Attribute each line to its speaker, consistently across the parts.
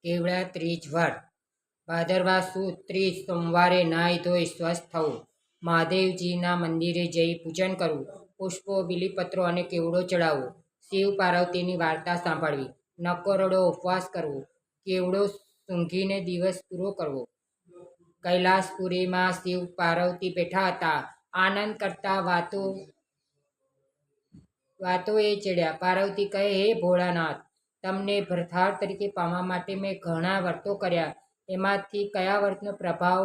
Speaker 1: કેવડા ત્રીજ વ્રત ભાદરવા સુદ ત્રીજ સોમવારે નાહી ધોઈ સ્વસ્થ થવું, મહાદેવજીના મંદિરે જઈ પૂજન કરવું, પુષ્પો બીલીપત્રો અને કેવડો ચડાવવો, શિવ પાર્વતીની વાર્તા સાંભળવી, નકોરડો ઉપવાસ કરવો, કેવડો સૂંઘીને દિવસ પૂરો કરવો. કૈલાસપુરીમાં શિવ પાર્વતી બેઠા હતા. આનંદ કરતા વાતો એ ચડ્યા. પાર્વતી કહે, હે ભોળાનાથ, તમને ભરથાળ તરીકે પામવા માટે મેં ઘણા વ્રતો કર્યા. એમાંથી કયા વ્રતનો પ્રભાવ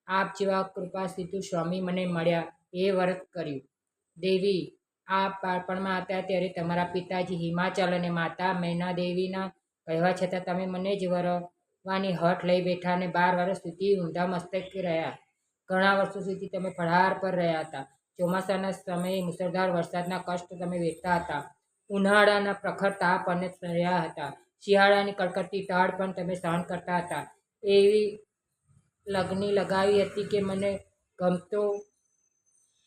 Speaker 1: આપ જેવા કૃપા સિંધુ સ્વામી મને મળ્યા એ વ્રત કર્યું. દેવી, આપ બાળપણમાં હતા ત્યારે તમારા પિતાજી હિમાચલ અને માતા મૈનાદેવીના કહેવા છતાં તમે મને જ વરવાની હઠ લઈ બેઠા અને 12 વર્ષ સુધી ઊંધા મસ્તકે રહ્યા. ઘણા વર્ષો સુધી તમે ફળાહાર પર રહ્યા હતા. ચોમાસાના સમયે મુશળધાર વરસાદના કષ્ટ તમે વેઠતા હતા. ઉનાળાના પ્રખર તાપ અને સહ્યા હતા. શિયાળાની કડકડતી ટાઢ પણ તમે સહન કરતા હતા. એવી લગની લગાવી હતી કે મને ગમતો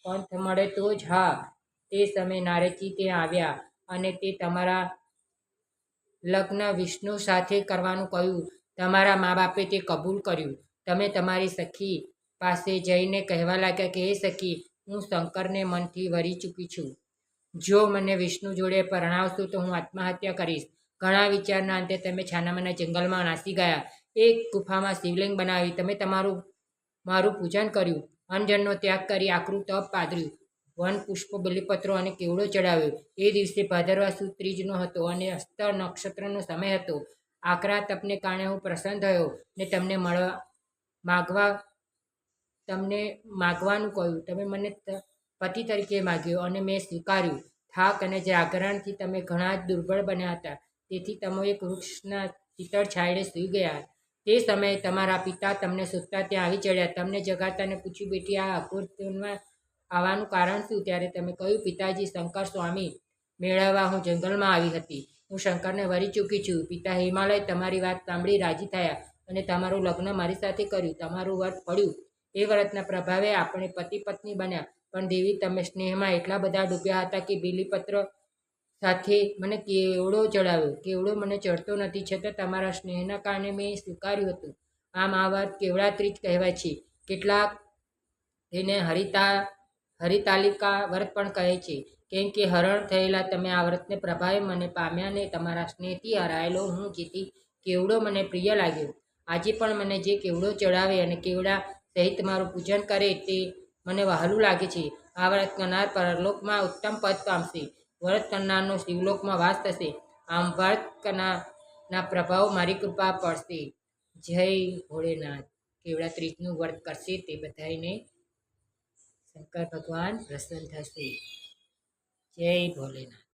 Speaker 1: પંથ મળે તો જ. હા, તે સમયે નારદજી ત્યાં આવ્યા અને તે તમારા લગ્ન વિષ્ણુ સાથે કરવાનું કહ્યું. તમારા મા બાપે તે કબૂલ કર્યું. તમે તમારી સખી પાસે જઈને કહેવા લાગ્યા કે, હે સખી, હું શંકરને મનથી વરી ચૂકી છું. જો મને વિષ્ણુ જોડે પરણાવશો તો હું આત્મહત્યા કરીશ. ઘણા વિચારના અંતે તમે છાનામાના જંગલમાં નાસી ગયા. એક ગુફામાં શિવલિંગ બનાવી તમે મારું પૂજન કર્યું. અન્નજળનો ત્યાગ કરી આકરું તપ પાદ્ર્યું. વન પુષ્પો બીલીપત્રો અને કેવડો ચડાવ્યો. એ દિવસે ભાદરવા સુદ ત્રીજનો હતો અને હસ્ત નક્ષત્રનો સમય હતો. આકરા તપને કારણે હું પ્રસન્ન થયો ને તમને માગવાનું કહ્યું. તમે મને પતિ તરીકે માગ્યો અને મેં સ્વીકાર્યું. થાક અને જાગરણથી તમે ઘણા જ દુર્બળ બન્યા હતા. તેથી તમે એક વૃક્ષના શીતળ છાંયડે સૂઈ ગયા. તે સમયે તમારા પિતા તમને શોધતા ત્યાં આવી ચડ્યા. તમને જગાડતા અને પૂછ્યું, બેટી, આ અઘોરવનમાં આવવાનું કારણ શું? ત્યારે તમે કહ્યું, પિતાજી, શંકર સ્વામી મેળવવા હું જંગલમાં આવી હતી. હું શંકરને વરી ચૂકી છું. પિતા હિમાલય તમારી વાત સાંભળી રાજી થયા અને તમારું લગ્ન મારી સાથે કર્યું. તમારું વ્રત પડ્યું. એ વ્રતના પ્રભાવે આપણે પતિ પત્ની બન્યા. પણ દેવી, તમે સ્નેહમાં એટલા બધા ડૂબ્યા હતા કે બીલીપત્ર સાથે મને કેવડો ચડાવ્યો. કેવડો મને ચડતો નથી, છતાં તમારા સ્નેહના કારણે મેં સ્વીકાર્યું હતું. આમ આ વ્રત કેવડા ત્રીજ કહેવાય છે. કેટલાક તેને હરિતાલિકા વ્રત પણ કહે છે, કેમ કે હરણ થયેલા તમે આ વ્રતને પ્રભાવે મને પામ્યા ને તમારા સ્નેહથી હરાયેલો હું, જેથી કેવડો મને પ્રિય લાગ્યો. આજે પણ મને જે કેવડો ચડાવે અને કેવડા સહિત મારું પૂજન કરે તે મને વહાલું લાગે છે. આ વ્રત કરનાર પરલોકમાં ઉત્તમ પદ પામશે. વ્રત કરનારનો શિવલોકમાં વાસ થશે. આમ વ્રત કરનારના પ્રભાવ મારી કૃપા પડશે. જય ભોળેનાથ. કેવડા ત્રીજનું વ્રત કરશે તે બધાને શંકર ભગવાન પ્રસન્ન થશે. જય ભોલેનાથ.